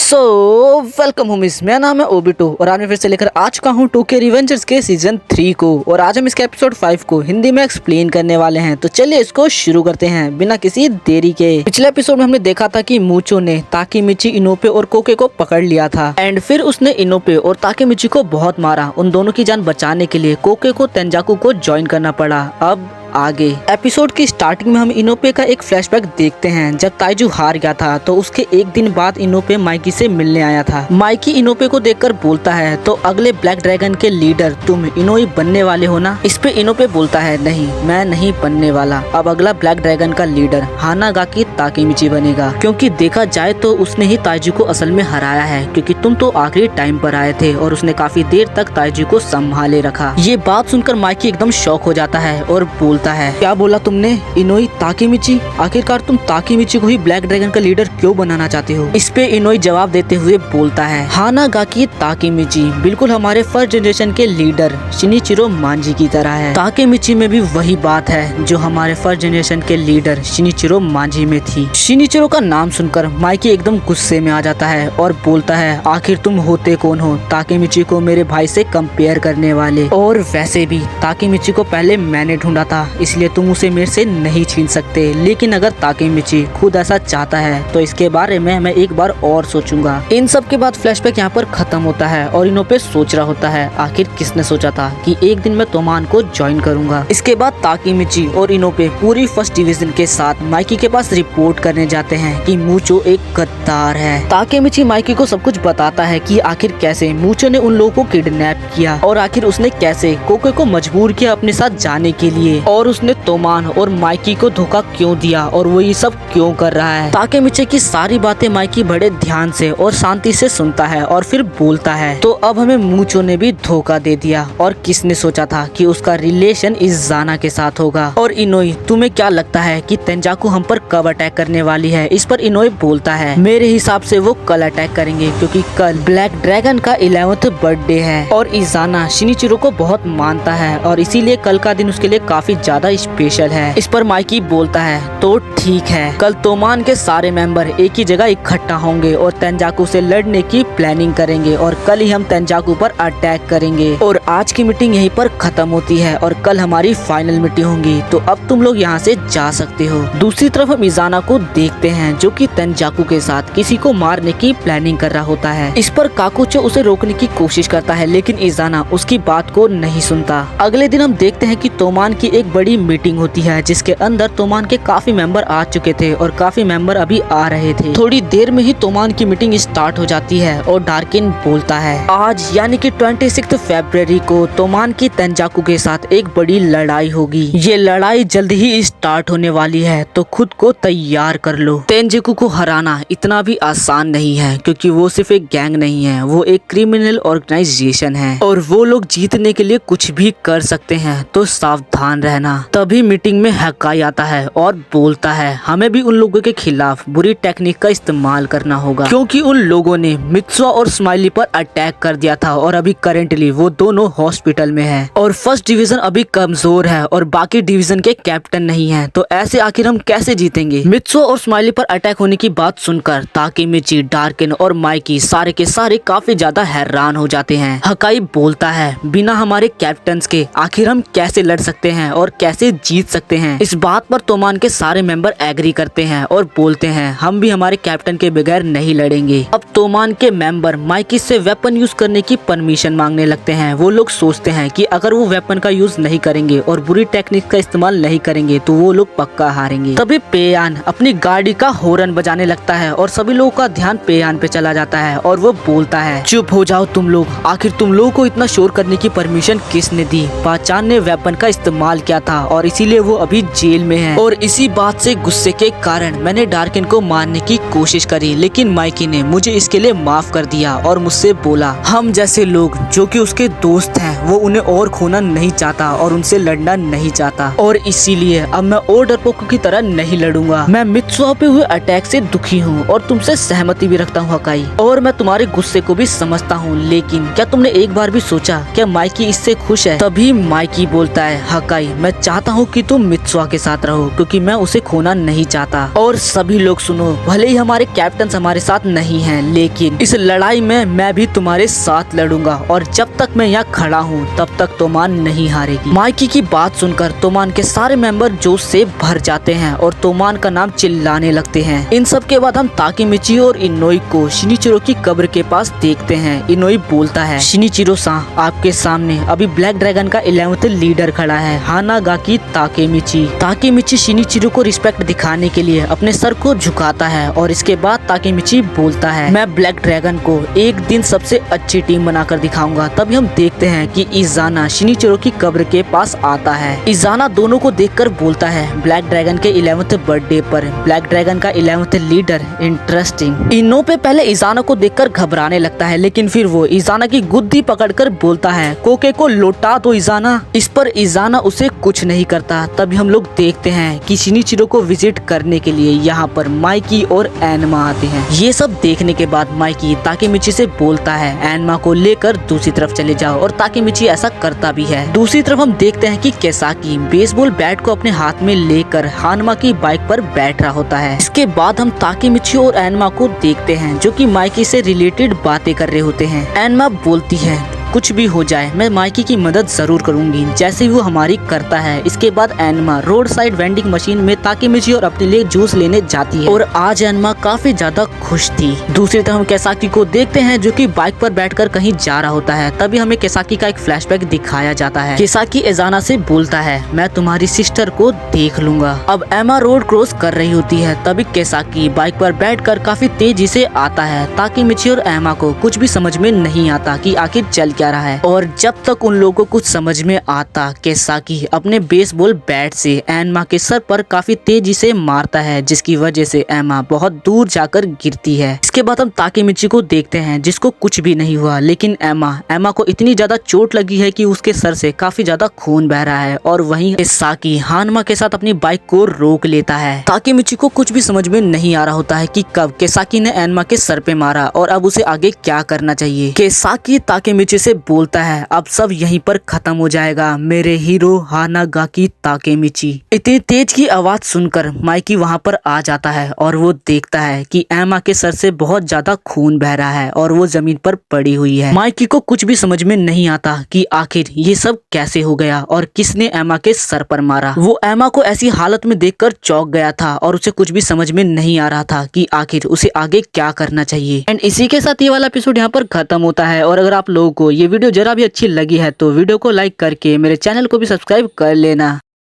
So welcome होमिस, मेरा नाम है ओबिटो और आज मैं फिर से लेकर आ चुका हूँ 2K रिवेंजर्स के सीजन 3 को। और आज हम इसके एपिसोड 5 को हिंदी में एक्सप्लेन करने वाले हैं। तो चलिए इसको शुरू करते हैं बिना किसी देरी के। पिछले एपिसोड में हमने देखा था कि मूचो ने ताकेमिची, इनोपे और कोके को पकड़ लिया था एंड फिर उसने इनोपे और ताकेमिची को बहुत मारा। उन दोनों की जान बचाने के लिए कोके को तेंजाकू को ज्वाइन करना पड़ा। अब आगे एपिसोड की स्टार्टिंग में हम इनोपे का एक फ्लैशबैक देखते हैं। जब ताइजू हार गया था तो उसके एक दिन बाद इनोपे माइकी से मिलने आया था। माइकी इनोपे को देखकर बोलता है, तो अगले ब्लैक ड्रैगन के लीडर तुम इनोई बनने वाले हो ना। इस पे इनोपे बोलता है, नहीं मैं नहीं बनने वाला। अब अगला ब्लैक ड्रैगन का लीडर हानागाकी ताकेमिची बनेगा, क्योंकि देखा जाए तो उसने ही ताइजू को असल में हराया है, क्योंकि तुम तो आखिरी टाइम पर आए थे और उसने काफी देर तक ताइजू को संभाले रखा। ये बात सुनकर माइकी एकदम शॉक हो जाता है और बोलता है, क्या बोला तुमने इनोई ताकेमिची? आखिरकार तुम ताकेमिची को ही ब्लैक ड्रैगन का लीडर क्यों बनाना चाहते हो? इस पे इनोई जवाब देते हुए बोलता है, हानागाकी ताकेमिची बिल्कुल हमारे फर्स्ट जनरेशन के लीडर शिनिचिरो मांजी की तरह है। ताकेमिची में भी वही बात है जो हमारे फर्स्ट जनरेशन के लीडर शिनिचिरो मांजी में थी। शिनिचिरो का नाम सुनकर माइकी एकदम गुस्से में आ जाता है और बोलता है, आखिर तुम होते कौन हो ताकेमिची को मेरे भाई से कंपेयर करने वाले? और वैसे भी ताकेमिची को पहले मैंने ढूंढा था, इसलिए तुम उसे मेरे से नहीं छीन सकते। लेकिन अगर ताकेमिची खुद ऐसा चाहता है तो इसके बारे में मैं एक बार और सोचूंगा। इन सब के बाद फ्लैशबैक यहाँ पर खत्म होता है और इनोपे सोच रहा होता है, आखिर किसने सोचा था कि एक दिन मैं तोमान को ज्वाइन करूंगा। इसके बाद ताकेमिची और इनोपे पूरी फर्स्ट डिवीजन के साथ माइकी के पास रिपोर्ट करने जाते हैं कि मूचो एक गद्दार है। ताकेमिची माइकी को सब कुछ बताता है कि आखिर कैसे मूचो ने उन लोगों को किडनैप किया और आखिर उसने कैसे कोके को मजबूर किया अपने साथ जाने के लिए, और उसने तोमान और माइकी को धोखा क्यों दिया और वो ये सब क्यों कर रहा है। ताकेमिची की सारी बातें माइकी बड़े ध्यान से और शांति से सुनता है और फिर बोलता है, तो अब हमें मूचो ने भी धोखा दे दिया और किसने सोचा था कि उसका रिलेशन इस जाना के साथ होगा। और इनोई, तुम्हें क्या लगता है कि तेंजाकू हम पर कब अटैक करने वाली है? इस पर इनोई बोलता है, मेरे हिसाब से वो कल अटैक करेंगे, क्योंकि कल ब्लैक ड्रैगन का 11th बर्थडे है और इजाना शिनिचिरो को बहुत मानता है और इसीलिए कल का दिन उसके लिए काफी ज्यादा स्पेशल है। इस पर माइकी बोलता है, तो ठीक है, कल तोमान के सारे मेंबर एक ही जगह इकट्ठा होंगे और तेंजाकू से लड़ने की प्लानिंग करेंगे और कल ही हम तेंजाकू पर अटैक करेंगे। और आज की मीटिंग यहीं पर खत्म होती है और कल हमारी फाइनल मीटिंग होगी, तो अब तुम लोग यहाँ से जा सकते हो। दूसरी तरफ हम इजाना को देखते हैं जो कि तेंजाकू के साथ किसी को मारने की प्लानिंग कर रहा होता है। इस पर काकुचो उसे रोकने की कोशिश करता है, लेकिन इजाना उसकी बात को नहीं सुनता। अगले दिन हम देखते हैं कि तोमान की एक बड़ी मीटिंग होती है जिसके अंदर तोमान के काफी मेंबर आ चुके थे और काफी मेंबर अभी आ रहे थे। थोड़ी देर में ही तोमान की मीटिंग स्टार्ट हो जाती है और डार्किन बोलता है, आज यानी कि 26 फरवरी को तोमान की तेंजाकू के साथ एक बड़ी लड़ाई होगी। ये लड़ाई जल्द ही स्टार्ट होने वाली है, तो खुद को तैयार कर लो। तेंजाकू को हराना इतना भी आसान नहीं है, क्योंकि वो सिर्फ एक गैंग नहीं है, वो एक क्रिमिनल ऑर्गेनाइजेशन है और वो लोग जीतने के लिए कुछ भी कर सकते हैं, तो सावधान रहना। तभी मीटिंग में हकाई आता है और बोलता है, हमें भी उन लोगों के खिलाफ बुरी टेक्निक का इस्तेमाल करना होगा, क्योंकि उन लोगों ने मित्सुआ और स्माइली पर अटैक कर दिया था और अभी करेंटली वो दोनों हॉस्पिटल में है और फर्स्ट डिवीजन अभी कमजोर है और बाकी डिवीजन के कैप्टन नहीं है, तो ऐसे आखिर हम कैसे जीतेंगे? मित्सुआ और स्माइली पर अटैक होने की बात सुनकर ताकेमिची, डार्किन और माइकी सारे के सारे काफी ज्यादा हैरान हो जाते हैं। हकाई बोलता है, बिना हमारे कैप्टन के आखिर हम कैसे लड़ सकते हैं और कैसे जीत सकते हैं? इस बात पर तोमान के सारे मेंबर एग्री करते हैं और बोलते हैं, हम भी हमारे कैप्टन के बगैर नहीं लड़ेंगे। अब तोमान के मेंबर माइकी से वेपन यूज करने की परमिशन मांगने लगते हैं। वो लोग सोचते हैं कि अगर वो वेपन का यूज नहीं करेंगे और बुरी टेक्निक का इस्तेमाल नहीं करेंगे तो वो लोग पक्का हारेंगे। तभी पेयान अपनी गाड़ी का हॉर्न बजाने लगता है और सभी लोगों का ध्यान पेयान पे चला जाता है और वो बोलता है, चुप हो जाओ तुम लोग, आखिर तुम लोगों को इतना शोर करने की परमिशन किसने दी? पाचान ने वेपन का इस्तेमाल किया था और इसीलिए वो अभी जेल में है। और इसी बात से गुस्से के कारण मैंने डार्किन को मारने की कोशिश करी, लेकिन माइकी ने मुझे इसके लिए माफ कर दिया और मुझसे बोला, हम जैसे लोग जो कि उसके दोस्त हैं वो उन्हें और खोना नहीं चाहता और उनसे लड़ना नहीं चाहता, और इसीलिए अब मैं और डरपोकों की तरह नहीं लड़ूंगा। मैं मित्सुआ पे हुए अटैक से दुखी हूँ और तुमसे सहमति भी रखता हूँ हकाई, और मैं तुम्हारे गुस्से को भी समझता हूँ, लेकिन क्या तुमने एक बार भी सोचा क्या माइकी इससे खुश है? तभी माइकी बोलता है, हकाई मैं चाहता हूँ कि तुम मित्सुआ के साथ रहो क्योंकि मैं उसे खोना नहीं चाहता। और सभी लोग सुनो, भले ही हमारे कैप्टन हमारे साथ नहीं हैं, लेकिन इस लड़ाई में मैं भी तुम्हारे साथ लड़ूंगा और जब तक मैं यहाँ खड़ा हूँ तब तक तोमान नहीं हारेगी। माइकी की बात सुनकर तोमान के सारे मेंबर जोश से भर जाते हैं और तोमान का नाम चिल्लाने लगते हैं। इन सब के बाद हम ताकेमिची और इनोई को शिनिचिरो की कब्र के पास देखते हैं। इनोई बोलता है, शिनिचिरो-सान, आपके सामने अभी ब्लैक ड्रैगन का 11th लीडर खड़ा है, हानागाकी ताकेमिची। ताकेमिची शिनिचिरो को रिस्पेक्ट दिखाने के लिए अपने सर को झुकाता है और इसके बाद ताकेमिची बोलता है, मैं ब्लैक ड्रैगन को एक दिन सबसे अच्छी टीम बनाकर दिखाऊंगा। तभी हम देखते हैं कि इज़ाना शिनिचिरो की कब्र के पास आता है। इज़ाना दोनों को देखकर बोलता है, ब्लैक ड्रैगन के 11th बर्थडे पर ब्लैक ड्रैगन का 11th लीडर, इंटरेस्टिंग। इनो पे पहले इज़ाना को देखकर घबराने लगता है, लेकिन फिर वो इज़ाना की गुद्दी पकड़कर बोलता है, कोके को लौटा दो इज़ाना। इस पर इज़ाना उसे कुछ नहीं करता। तभी हम लोग देखते हैं कि शिनिचिरो को विजिट करने के लिए यहाँ पर माइकी और एनमा आते हैं। ये सब देखने के बाद माइकी ताकेमिची से बोलता है, एनमा को लेकर दूसरी तरफ चले जाओ, और ताकेमिची ऐसा करता भी है। दूसरी तरफ हम देखते हैं कि केसाकी बेसबॉल बैट को अपने हाथ में लेकर हानमा की बाइक पर बैठ रहा होता है। इसके बाद हम ताकेमिची और एनमा को देखते हैं जो कि माइकी से रिलेटेड बातें कर रहे होते हैं। एनमा बोलती है, कुछ भी हो जाए मैं माइकी की मदद जरूर करूंगी जैसे वो हमारी करता है। इसके बाद Enma road side vending machine में ताकेमिची और अपने लिए जूस लेने जाती है और आज एनमा काफी ज्यादा खुश थी। दूसरी तरफ हम केसाकी को देखते हैं जो कि बाइक पर बैठकर कहीं जा रहा होता है। तभी हमें केसाकी का एक फ्लैशबैक दिखाया जाता है। केसाकी इज़ाना से बोलता है, मैं तुम्हारी सिस्टर को देख लूंगा। अब एमा रोड क्रॉस कर रही होती है। तभी केसाकी बाइक पर बैठकर काफी तेजी से आता है। ताकेमिची और एमा को कुछ भी समझ में नहीं आता कि आखिर चल क्या रहा है, और जब तक उन लोगों को कुछ समझ में आता, केसाकी अपने बेसबॉल बैट से एनमा के सर पर काफी तेजी से मारता है जिसकी वजह से एमा बहुत दूर जाकर गिरती है। इसके बाद हम ताकेमिची को देखते हैं जिसको कुछ भी नहीं हुआ, लेकिन एमा को इतनी ज्यादा चोट लगी है कि उसके सर से काफी ज्यादा खून बह रहा है। और वहीं केसाकी हानमा के साथ अपनी बाइक को रोक लेता है। ताकेमिची को कुछ भी समझ में नहीं आ रहा होता है कि कब केसाकी ने एनमा के सर पे मारा और अब उसे आगे क्या करना चाहिए। केसाकी ताकेमिची से बोलता है, अब सब यहीं पर खत्म हो जाएगा, मेरे हीरो हानागाकी ताकेमिची। इतनी तेज की आवाज सुनकर माइकी वहां पर आ जाता है और वो देखता है कि एमा के सर से बहुत ज्यादा खून बह रहा है और वो जमीन पर पड़ी हुई है। माइकी को कुछ भी समझ में नहीं आता कि आखिर ये सब कैसे हो गया और किसने एमा के सर पर मारा। वो एमा को ऐसी हालत में देखकर चौंक गया था और उसे कुछ भी समझ में नहीं आ रहा था कि आखिर उसे आगे क्या करना चाहिए। एंड इसी के साथ ये वाला एपिसोड यहाँ पर खत्म होता है। और अगर आप लोगों को ये वीडियो जरा भी अच्छी लगी है तो वीडियो को लाइक करके मेरे चैनल को भी सब्सक्राइब कर लेना।